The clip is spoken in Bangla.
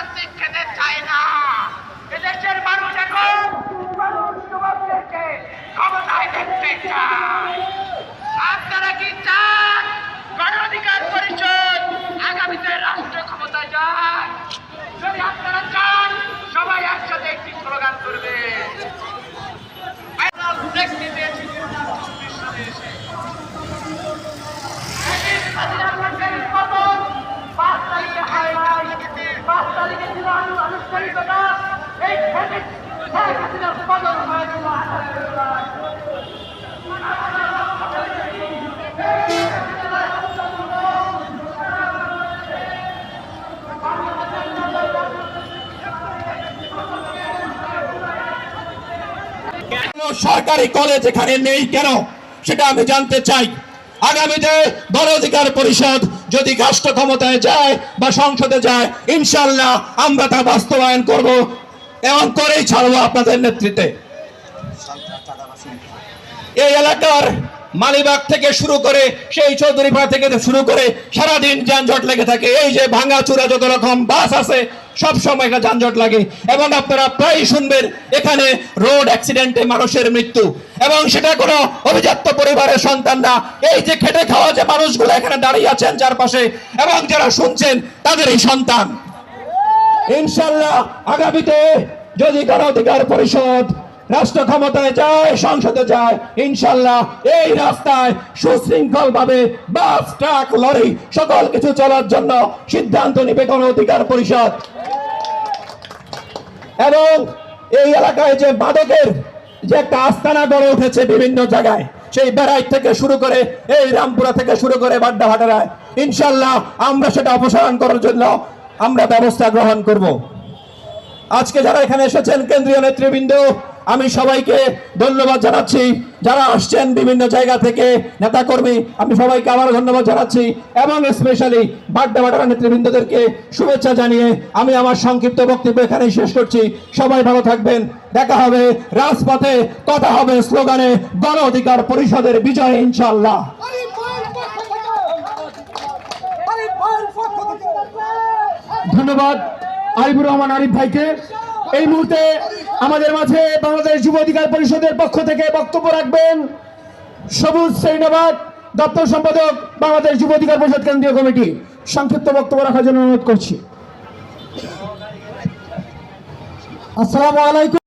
প্লাস্টিক খেতে চায় না। এদেশের মানুষ এখন যুবকদেরকে ক্ষমতায় দেখতে চায়। আপনারা কি চান গণ অধিকার পরিষদ আগামীতে রাষ্ট্র ক্ষমতায় যায়? যদি আপনারা চান সবাই একসাথে একটি স্লোগান করবে। সরকারি কলেজ এখানে নেই কেন সেটা আমি জানতে চাই। আগামীতে গণ অধিকার পরিষদ যদি রাষ্ট্র ক্ষমতায় যায় বা সংসদে যায়, ইনশাআল্লাহ আমরা তা বাস্তবায়ন করব এবং করেই ছাড়বো আপনাদের নেতৃত্বে। এই এলাকার মালিবাগ থেকে শুরু করে সেই চৌধুরীপাড়া থেকে শুরু করে সারাদিন যানজট লেগে থাকে। এই যে ভাঙাচুরা যত রকম বাস আছে সব সময় যানজট লাগে এবং আপনারা প্রায় শুনবেন এখানে রোড অ্যাক্সিডেন্টে মানুষের মৃত্যু, এবং সেটা কোনো অভিজাত পরিবারের সন্তান না। এই যে খেটে খাওয়া যে মানুষগুলো এখানে দাঁড়িয়ে আছেন চারপাশে এবং যারা শুনছেন তাদেরই সন্তান। ইনশাআল্লাহ আগামীতে যদি গণ অধিকার পরিষদ রাষ্ট্র ক্ষমতায় যায়, সংসদে যায়, ইনশাআল্লাহ এই রাস্তায় সুশৃঙ্খল ভাবে বাস, ট্রাক, লরি সকল কিছু চলার জন্য সিদ্ধান্ত নিবে গণ অধিকার পরিষদ। এবং এই এলাকায় যে মাদকের যে একটা আস্তানা গড়ে উঠেছে বিভিন্ন জায়গায়, সেই বেড়াইট থেকে শুরু করে এই রামপুরা থেকে শুরু করে বাড্ডা ভাটারায়, ইনশাআল্লাহ আমরা সেটা অপসারণ করার জন্য আমরা ব্যবস্থা গ্রহণ করব। আজকে যারা এখানে এসেছেন কেন্দ্রীয় নেতৃবৃন্দ, আমি সবাইকে ধন্যবাদ জানাচ্ছি। যারা আসছেন বিভিন্ন জায়গা থেকে নেতাকর্মী, আমি সবাইকে আবার ধন্যবাদ জানাচ্ছি এবং স্পেশালি বাড্ডা ভাটারা নেতৃবৃন্দদেরকে শুভেচ্ছা জানিয়ে আমি আমার সংক্ষিপ্ত বক্তব্য এখানেই শেষ করছি। সবাই ভালো থাকবেন, দেখা হবে রাজপথে, কথা হবে স্লোগানে। গণ অধিকার পরিষদের বিজয় ইনশাআল্লাহ। ধন্যবাদ আরিফুর রহমান আরিফ ভাইকে। এই মুহূর্তে আমাদের মাঝে বাংলাদেশ যুব অধিকার পরিষদের পক্ষ থেকে বক্তব্য রাখবেন সবুজ শ্রীনবাদ, দপ্তর সম্পাদক, বাংলাদেশ যুব অধিকার পরিষদ কেন্দ্রীয় কমিটি। সংক্ষিপ্ত বক্তব্য রাখার জন্য অনুরোধ করছি। আসসালামু আলাইকুম।